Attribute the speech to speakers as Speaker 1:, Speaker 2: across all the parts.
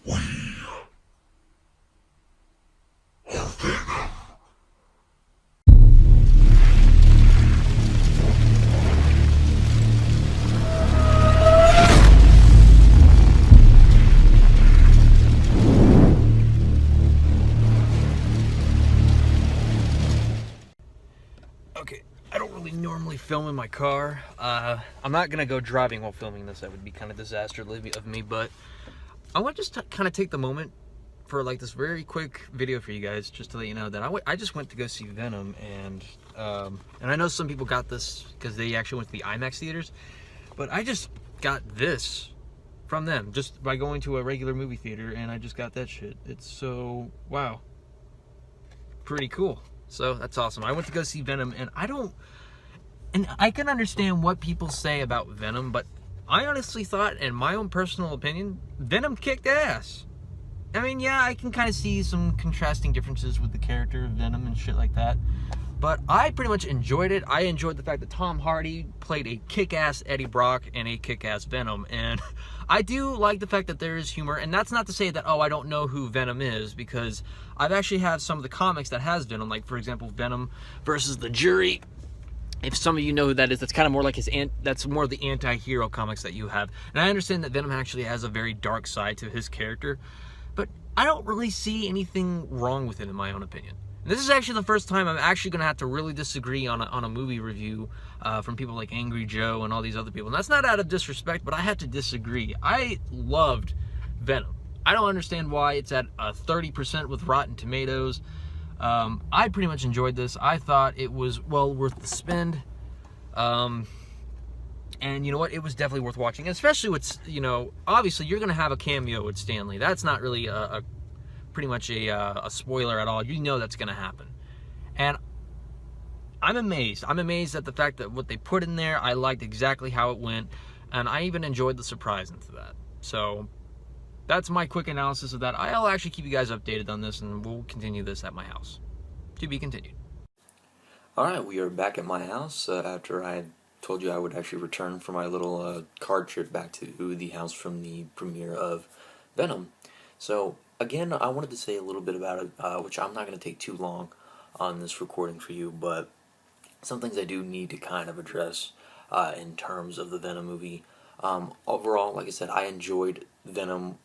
Speaker 1: We are Venom.
Speaker 2: Okay, I don't really normally film in my car. I'm not gonna go driving while filming this. That would be kind of disasterly of me. But I want to just kind of take the moment for like this very quick video for you guys, just to let you know that I just went to go see Venom, and I know some people got this because they actually went to the IMAX theaters, but I just got this from them just by going to a regular movie theater, and I just got that shit. It's so wow, pretty cool. So that's awesome. I went to go see Venom, and I can understand what people say about Venom, but I honestly thought, in my own personal opinion, Venom kicked ass. I mean, yeah, I can kind of see some contrasting differences with the character of Venom and shit like that, but I pretty much enjoyed it. I enjoyed the fact that Tom Hardy played a kick-ass Eddie Brock and a kick-ass Venom, and I do like the fact that there is humor, and that's not to say that, oh, I don't know who Venom is, because I've actually have some of the comics that has Venom, like, for example, Venom versus the Jury. If some of you know who that is, that's kind of more like that's more of the anti-hero comics that you have. And I understand that Venom actually has a very dark side to his character, but I don't really see anything wrong with it, in my own opinion. And this is actually the first time I'm actually going to have to really disagree on a movie review from people like Angry Joe and all these other people. And that's not out of disrespect, but I had to disagree. I loved Venom. I don't understand why it's at 30% with Rotten Tomatoes. I pretty much enjoyed this. I thought it was well worth the spend. And you know what? It was definitely worth watching, especially with, obviously you're going to have a cameo with Stanley. That's not really pretty much a spoiler at all. You know that's going to happen. And I'm amazed. I'm amazed at the fact that what they put in there, I liked exactly how it went. And I even enjoyed the surprise into that. So that's my quick analysis of that. I'll actually keep you guys updated on this, and we'll continue this at my house. To be continued.
Speaker 3: Alright, we are back at my house after I told you I would actually return for my little car trip back to the house from the premiere of Venom. So, again, I wanted to say a little bit about it, which I'm not going to take too long on this recording for you, but some things I do need to kind of address in terms of the Venom movie. Overall, like I said, I enjoyed Venom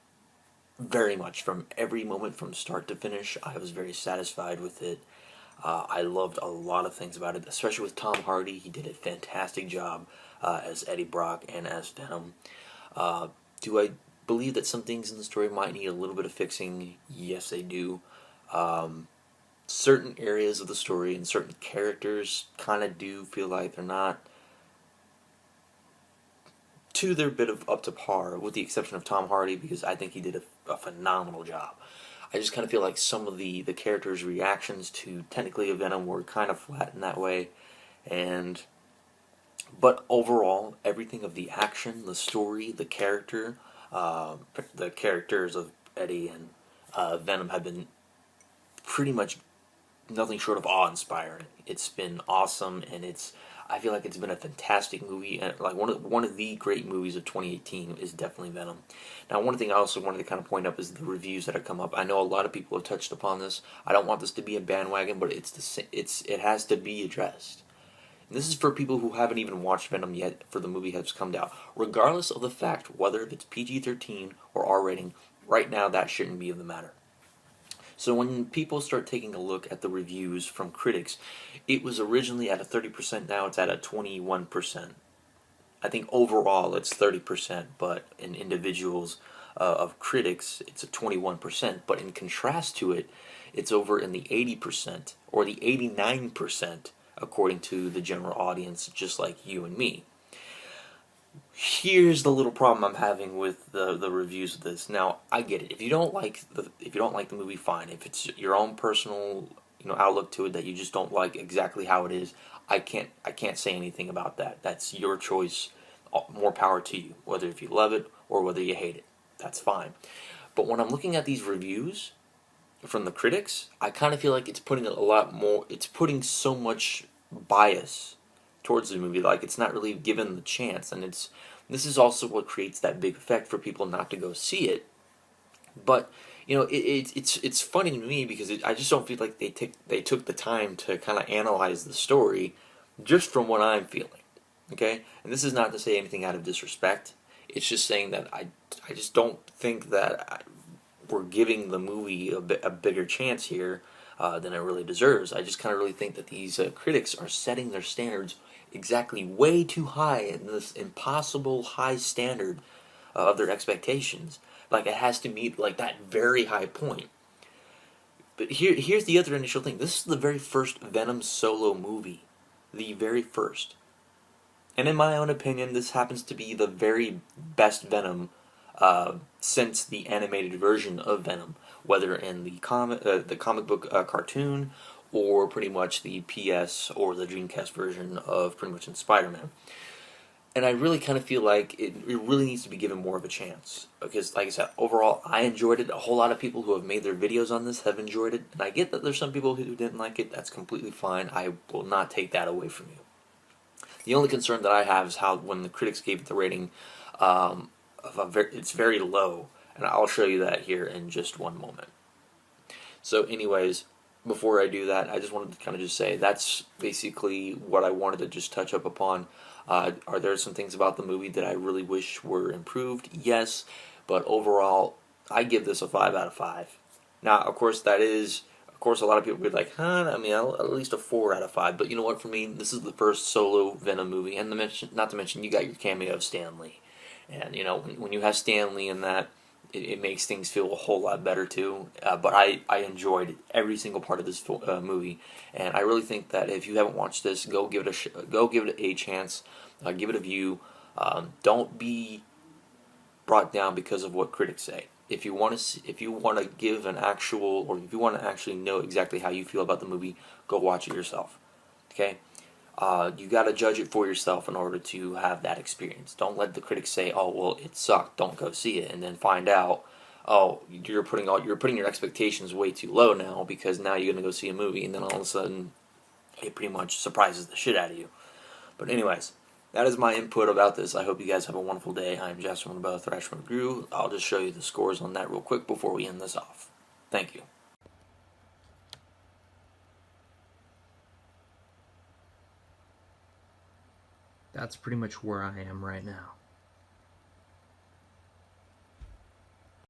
Speaker 3: very much from every moment from start to finish. I was very satisfied with it. I loved a lot of things about it, especially with Tom Hardy. He did a fantastic job as Eddie Brock and as Venom. Do I believe that some things in the story might need a little bit of fixing? Yes, they do. Certain areas of the story and certain characters kind of do feel like they're not to their bit of up to par, with the exception of Tom Hardy, because I think he did a phenomenal job. I just kind of feel like some of the characters' reactions to technically a Venom were kind of flat in that way, but overall, everything of the action, the story, the characters of Eddie and Venom have been pretty much nothing short of awe-inspiring. It's been awesome, and I feel like it's been a fantastic movie, and like one of the great movies of 2018 is definitely Venom. Now, one thing I also wanted to kind of point up is the reviews that have come up. I know a lot of people have touched upon this. I don't want this to be a bandwagon, but it has to be addressed. And this is for people who haven't even watched Venom yet, for the movie has come out. Regardless of the fact whether it's PG-13 or R rating, right now that shouldn't be of the matter. So when people start taking a look at the reviews from critics, it was originally at a 30%, now it's at a 21%. I think overall it's 30%, but in individuals of critics, it's a 21%. But in contrast to it, it's over in the 80% or the 89% according to the general audience, just like you and me. Here's the little problem I'm having with the reviews of this. Now, I get it. If you don't like the movie, fine. If it's your own personal, outlook to it that you just don't like exactly how it is, I can't say anything about that. That's your choice. More power to you. Whether if you love it or whether you hate it, that's fine. But when I'm looking at these reviews from the critics, I kind of feel like it's putting a lot more. It's putting so much bias towards the movie, like it's not really given the chance, and this is also what creates that big effect for people not to go see it, But it's funny to me because I just don't feel like they took the time to kind of analyze the story just from what I'm feeling. Okay, and this is not to say anything out of disrespect. It's just saying that I just don't think that we're giving the movie a bigger chance here than it really deserves. I just kind of really think that these critics are setting their standards exactly way too high, in this impossible high standard of their expectations. Like it has to meet like that very high point. But here's the other initial thing. This is the very first Venom solo movie, the very first. And in my own opinion, this happens to be the very best Venom since the animated version of Venom, whether in the comic book cartoon, or pretty much the PS or the Dreamcast version of pretty much in Spider-Man. And I really kind of feel like it really needs to be given more of a chance. Because, like I said, overall, I enjoyed it. A whole lot of people who have made their videos on this have enjoyed it. And I get that there's some people who didn't like it. That's completely fine. I will not take that away from you. The only concern that I have is how when the critics gave it the rating, it's very low. And I'll show you that here in just one moment. So anyways, before I do that, I just wanted to kind of just say that's basically what I wanted to just touch up upon. Are there some things about the movie that I really wish were improved? Yes, but overall, I give this a 5 out of 5. Now, of course, a lot of people would be like, huh, I mean, at least a 4 out of 5. But you know what, for me, this is the first solo Venom movie, and not to mention, you got your cameo of Stan Lee. And, when you have Stan Lee in that, it makes things feel a whole lot better too. But I enjoyed every single part of this movie, and I really think that if you haven't watched this, go give it a chance, give it a view. Don't be brought down because of what critics say. If you want to give an actual, or if you want to actually know exactly how you feel about the movie, go watch it yourself. Okay. You got to judge it for yourself in order to have that experience. Don't let the critics say, "Oh, well, it sucked. Don't go see it," and then find out, "Oh, you're putting your expectations way too low now because now you're gonna go see a movie, and then all of a sudden, it pretty much surprises the shit out of you." But anyways, that is my input about this. I hope you guys have a wonderful day. I'm Jasper Monroe, Thrasher McGrew. I'll just show you the scores on that real quick before we end this off. Thank you.
Speaker 2: That's pretty much where I am right now.